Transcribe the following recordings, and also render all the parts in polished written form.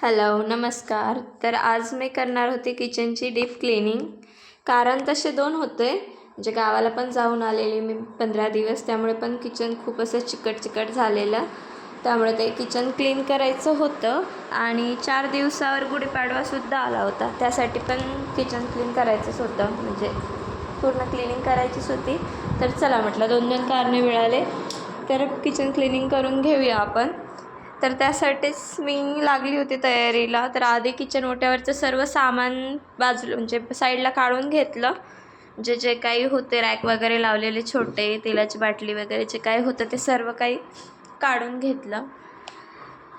Hello नमस्कार. तर आज मी करणार होते किचनची डीप क्लिनिंग. कारण तसे दोन होते, म्हणजे गावाला पण जाऊन आलेले मी 15 दिवस, त्यामुळे पण किचन खूप असं चिकट झालेलं. त्यामुळे ते किचन क्लीन करायचं होतं आणि 4 दिवसावर गुढीपाडवासुद्धा आला होता, त्यासाठी पण किचन क्लीन करायचंच होतं, म्हणजे पूर्ण क्लिनिंग करायचीच होती. तर चला म्हटलं, 2-2 कारणे मिळाले तर किचन क्लिनिंग करून घेऊया आपण. तर त्यासाठीच मी लागली होती तयारीला. तर आधी किचन ओट्यावरचं सर्व सामान बाजूला म्हणजे साईडला काढून घेतलं. जे काही होते रॅक वगैरे लावलेले छोटे, तेलाची बाटली वगैरे जे काही होतं ते सर्व काही काढून घेतलं.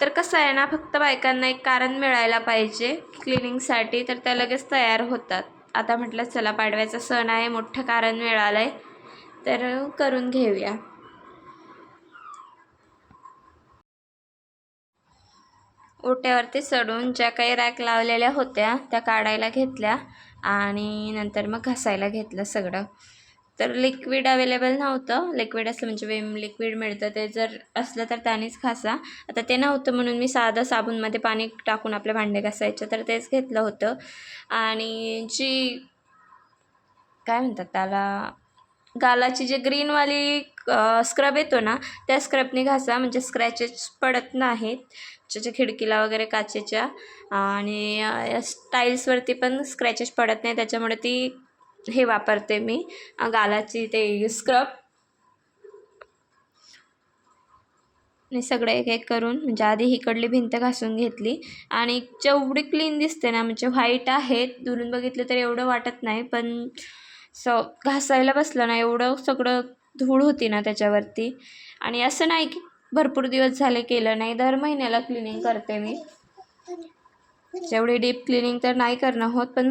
तर कसं आहे ना, फक्त बायकांना एक कारण मिळायला पाहिजे क्लिनिंगसाठी, तर त्या लगेच तयार होतात. आता म्हटलं चला, पाडव्याचा सण आहे, मोठं कारण मिळालं आहे, तर करून घेऊया. ओट्यावरती चढून ज्या काही रॅक लावलेल्या होत्या त्या काढायला घेतल्या आणि नंतर मग घासायला घेतलं सगळं. तर लिक्विड अवेलेबल नव्हतं. लिक्विड असलं म्हणजे विम लिक्विड मिळतं, ते जर असलं तर त्यानेच घासा. आता ते नव्हतं म्हणून मी साधं साबणमध्ये पाणी टाकून आपले भांडे घासायचे, तर तेच घेतलं होतं. आणि जी काय म्हणतात त्याला, गालाची जे ग्रीनवाली स्क्रब येतो ना, त्या स्क्रबने घासा, म्हणजे स्क्रॅचेस पडत नाहीत ज्याच्या खिडकीला वगैरे काचेच्या. आणि टाईल्सवरती पण स्क्रॅचेस पडत नाही, त्याच्यामुळे ती हे वापरते मी, गालाची ते स्क्रब. आणि सगळं एक एक करून, म्हणजे आधी हिकडली भिंत घासून घेतली आणि जेवढी क्लीन दिसते ना, म्हणजे व्हाईट आहे दुरून बघितलं तर एवढं वाटत नाही, पण घासायला बसलं ना एवढं सगळं धूळ होती ना त्याच्यावरती. आणि असं नाही की भरपूर दिवस झाले केलं नाही, दर महिन्याला क्लिनिंग करते मी. जेवढी डीप क्लिनिंग तर नाही करणं होत, पण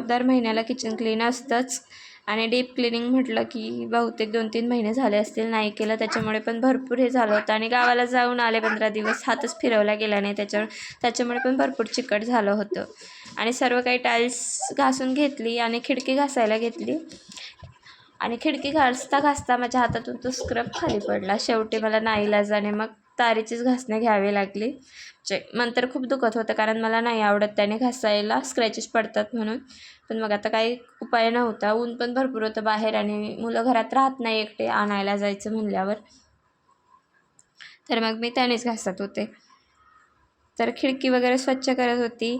दर महिन्याला किचन क्लीन असतंच. आणि डीप क्लिनिंग म्हटलं की बहुतेक 2-3 महिने झाले असतील नाही केलं, त्याच्यामुळे पण भरपूर हे झालं होतं. आणि गावाला जाऊन आले 15 दिवस, हातच फिरवला गेला नाही त्याच्यामुळे पण भरपूर चिकट झालं होतं. आणि सर्व काही टाईल्स घासून घेतली आणि खिडकी घासायला घेतली. आणि खिडकी घासता माझ्या हातातून तो स्क्रब खाली पडला. शेवटी मला नाईलाजाने मग तारेचीच घासणे घ्यावी लागली. मन तर खूप दुखत होतं, कारण मला नाही आवडत त्याने घासायला, स्क्रॅचेस पडतात म्हणून. पण मग आता काही उपाय नव्हता. ऊन पण भरपूर होतं बाहेर आणि मुलं घरात राहत नाही एकटे, आणायला जायचं म्हणल्यावर. तर मग मी त्यानेच घासत होते. तर खिडकी वगैरे स्वच्छ करत होती.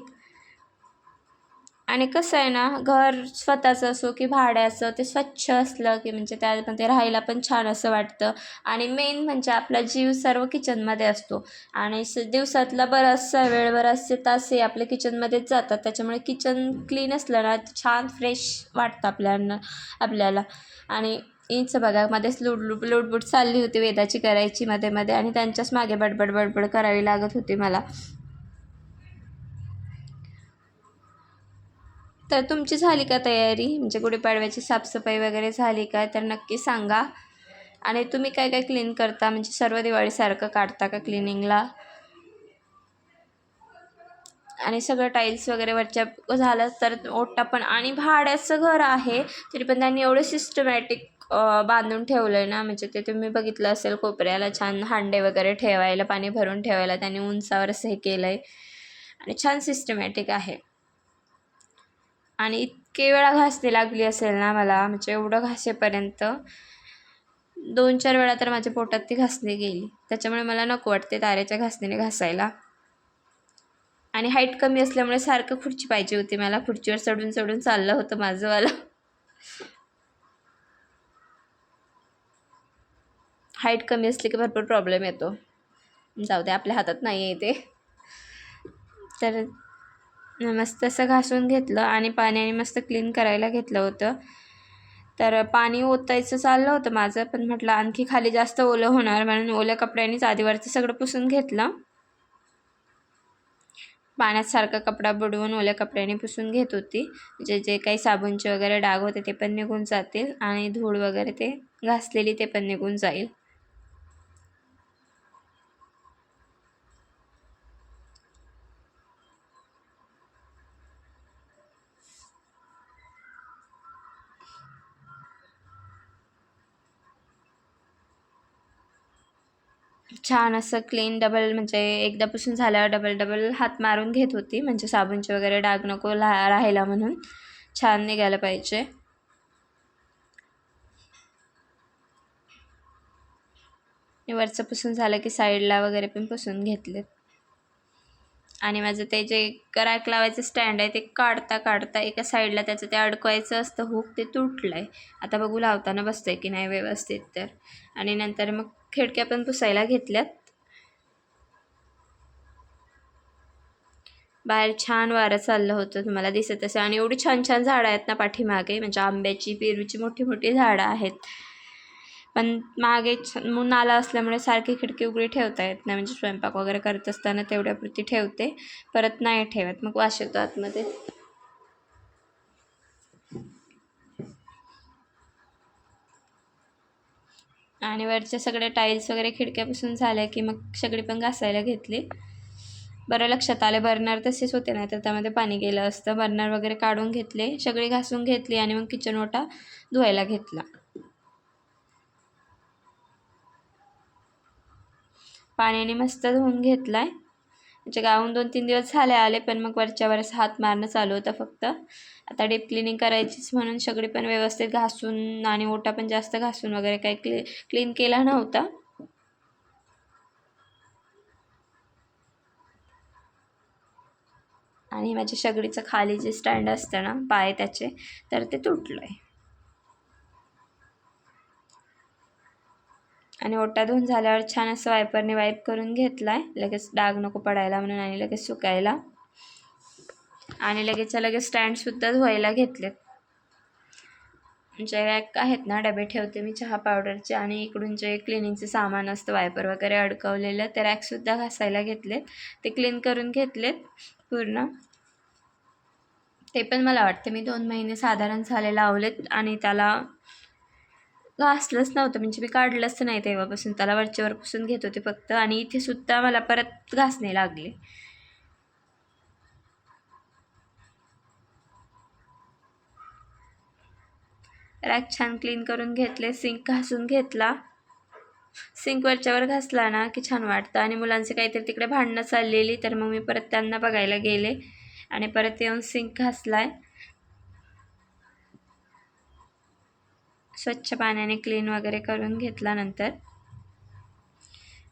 आणि कसं आहे ना, घर स्वतःचं असो की भाड्याचं, ते स्वच्छ असलं की म्हणजे त्यामध्ये राहायला पण छान असं वाटतं. आणि मेन म्हणजे आपला जीव सर्व किचनमध्ये असतो. आणि दिवसातला बराचसा वेळ, बराचसे तास हे आपल्या किचनमध्येच जातात. त्याच्यामुळे किचन क्लीन असलं ना, छान फ्रेश वाटतं आपल्याला. आणि हिचं बघा, मध्येच लुडबुड चालली होती वेदाची करायची मध्ये आणि त्यांच्याच मागे बडबड करावी लागत होती मला. तर तुमची झाली का तयारी, म्हणजे गुढीपाडव्याची साफसफाई वगैरे झाली का, तर नक्की सांगा. आणि तुम्ही काय काय क्लीन करता, म्हणजे सर्व दिवाळीसारखं काढता का क्लिनिंगला. आणि सगळं टाईल्स वगैरे वरच्या झालं तर ओटा पण. आणि भाड्याचं घर आहे तरी पण त्यांनी एवढं सिस्टमॅटिक बांधून ठेवलं आहे ना, म्हणजे ते तुम्ही बघितलं असेल, कोपऱ्याला छान हांडे वगैरे ठेवायला, पाणी भरून ठेवायला त्यांनी उंचावर असं हे केलं आहे. आणि छान सिस्टमॅटिक आहे. आणि इतके वेळा घासणी लागली असेल ना मला, म्हणजे एवढं घासेपर्यंत 2-4 वेळा तर माझ्या पोटात ती घासणी गेली. त्याच्यामुळे मला नको वाटते तारेच्या घासणीने घासायला. आणि हाईट कमी असल्यामुळे सारखं खुर्ची पाहिजे होती मला. खुर्चीवर चढून चाललं होतं माझंवालं. हाईट कमी असली की भरपूर प्रॉब्लेम येतो. जाऊ दे, आपल्या हातात नाही आहे ते. तर मस्त असं घासून घेतलं आणि पाण्याने मस्त क्लीन करायला घेतलं होतं. तर पाणी ओतायचं चाललं होतं माझं, पण म्हटलं आणखी खाली जास्त ओलं होणार, म्हणून ओल्या कपड्यांनीच आधीवरचं सगळं पुसून घेतलं. पाण्यात सारखा कपडा बुडवून ओल्या कपड्याने पुसून घेत होती. जे काही साबणचे वगैरे डाग होते ते पण निघून जातील आणि धूळ वगैरे ते घासलेली ते पण निघून जाईल. छान असं क्लीन डबल म्हणजे एकदा पुसून झाल्यावर डबल डबल हात मारून घेत होती, म्हणजे साबणचे वगैरे डाग नको राहायला म्हणून, छान निघायला पाहिजे. वरचं पुसून झालं की साईडला वगैरे पण पुसून घेतलेत. आणि माझं ते जे रॅक लावायचं स्टँड आहे ते काढता काढता एका साईडला त्याचं ते अडकवायचं असतं हुक, ते तुटलं आहे. आता बघू लावताना बसतंय की नाही व्यवस्थित तर. आणि नंतर मग खिडक्या पण पुसायला घेतल्यात. बाहेर छान वारं चाललं होतं, तुम्हाला दिसत असेल. आणि एवढी छान छान झाडं आहेत ना पाठीमागे, म्हणजे आंब्याची पेरूची मोठी मोठी झाडं आहेत. पण मागे ऊन आला असल्यामुळे सारखी खिडकी उघडी ठेवता येत नाही, म्हणजे स्वयंपाक वगैरे करत असताना तेवढ्यापुरती ठेवते, परत नाही ठेवत, मग वास येतो आतमध्ये. आणि वरचे सगळे टाईल्स वगैरे खिडक्यापासून झाल्या की मग सगळी पण घासायला घेतली. बरं लक्षात आले, बर्नर तसेच होते, नाही तर त्यामध्ये पाणी गेलं असतं. बर्नर वगैरे काढून घेतले, सगळी घासून घेतली आणि मग किचन ओटा धुवायला घेतला. पाण्याने मस्त धुवून घेतलाय. म्हणजे गावून 2-3 दिवस झाले आले, पण मग वरच्यावरच हात मारणं चालू होतं फक्त. आता डीप क्लिनिंग करायचीच म्हणून सगळी पण व्यवस्थित घासून, आणि ओटा पण जास्त घासून वगैरे काही क्लीन केला नव्हता. आणि माझ्या शेगडीचं खाली जे स्टँड असतं ना पाय त्याचे, तर ते तुटलं आहे. आणि ओटा धुवून झाल्यावर छान असं वायपरने वाईप करून घेतला आहे, लगेच डाग नको पडायला म्हणून आणि लगेच सुकायला. आणि लगेचच्या लगेच स्टँडसुद्धा धुवायला घेतलेत. जे रॅक आहेत ना, डबे ठेवते मी चहा पावडरचे, आणि इकडून जे क्लिनिंगचे सामान असतं वायपर वगैरे अडकवलेलं, ते रॅकसुद्धा घासायला घेतलेत. ते क्लीन करून घेतलेत पूर्ण. ते पण मला वाटतं मी 2 महिने साधारण झाले लावलेत, आणि त्याला घासलंच नव्हतं, म्हणजे मी काढलंच नाही तेव्हापासून. त्याला वरचेवर पुसून घेत होते फक्त, आणि इथे सुद्धा मला परत घासणे लागले. रॅक छान क्लीन करून घेतले. सिंक घासून घेतला. सिंक वरच्यावर घासला ना की छान वाटतं. आणि मुलांचे काहीतरी तिकडे भांडणं चाललेली, तर मग मी परत त्यांना बघायला गेले आणि परत येऊन सिंक घासलाय. स्वच्छ पाण्याने क्लीन वगैरे करून घेतला नंतर.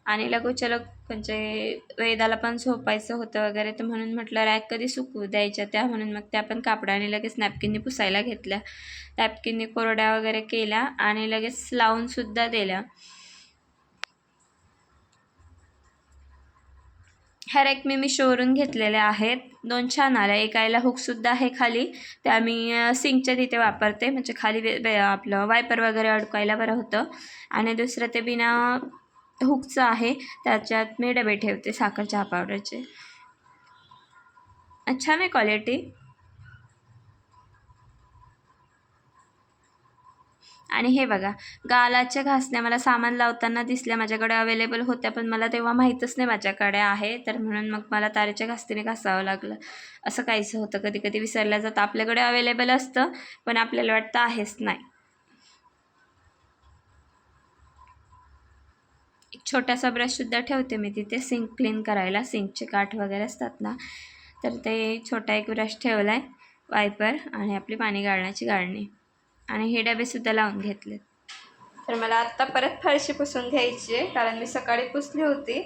आणि लगोच्या म्हणजे वेदाला पण झोपायचं होतं वगैरे, तर म्हणून म्हटलं रॅक कधी सुकू द्यायच्या त्या, म्हणून मग त्या पण कापडाने लगेच नॅपकिनने पुसायला घेतल्या. नॅपकिनने कोरड्या वगैरे केल्या आणि लगेच लावूनसुद्धा दिल्या. ह्या रॅक मी शोवरून घेतलेल्या आहेत. 2 छान आल्या. एक आयला हुकसुद्धा आहे खाली, त्या मी सिंकच्या तिथे वापरते, म्हणजे खाली आपलं वायपर वगैरे अडकायला बरं होतं. आणि दुसरं ते बिना हुकचं आहे, त्याच्यात मी डबे ठेवते साखर चहा पावडरचे. छान आहे क्वालिटी. आणि हे बघा, गालाच्या घासण्या मला सामान लावताना दिसल्या, माझ्याकडे अवेलेबल होत्या, पण मला तेव्हा माहीतच नाही माझ्याकडे आहे, तर म्हणून मग मला तारेच्या घासणीने घासावं लागलं. असं काहीसं होतं, कधी कधी विसरल्या जातं. आपल्याकडे अवेलेबल असतं, पण आपल्याला वाटतं आहेच नाही. एक छोटासा ब्रशसुद्धा ठेवते मी तिथे सिंक क्लीन करायला. सिंकचे काठ वगैरे असतात ना, तर ते छोटा एक ब्रश ठेवला आहे, वायपर आणि आपली पाणी गाळण्याची गाळणी. आणि हे डबेसुद्धा लावून घेतलेत. तर मला आत्ता परत फरशी पुसून घ्यायची आहे, कारण मी सकाळी पुसली होती,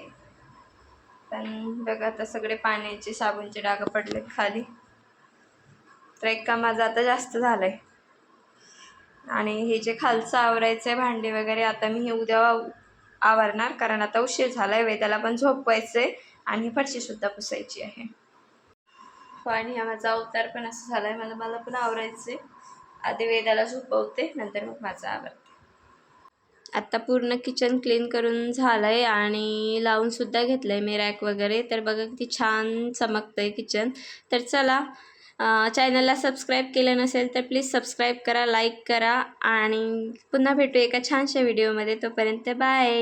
पण बघा आता सगळे पाण्याचे साबणचे डाग पडलेत खाली. तर एक काम माझं आता जास्त झालं आहे. आणि हे जे खालचं आवरायचं आहे भांडी वगैरे, आता मी हे उद्या आवरणार, कारण आता उशीर झाला आहे. वेदाला पण झोपवायचं आहे आणि फरशीसुद्धा पुसायची आहे. आणि हा माझा अवतार पण असं झाला आहे. मला पण आवरायचं आहे. आधी वेदाला झोपवते, नंतर मग माझं आवरते. आत्ता पूर्ण किचन क्लीन करून झालं आहे आणि लावूनसुद्धा घेतलं आहे मी रॅक वगैरे. तर बघा किती छान चमकतं आहे किचन. तर चला, चॅनलला सबस्क्राईब केलं नसेल तर प्लीज सबस्क्राईब करा, लाईक करा, आणि पुन्हा भेटू एका छानशा व्हिडिओमध्ये. तोपर्यंत बाय.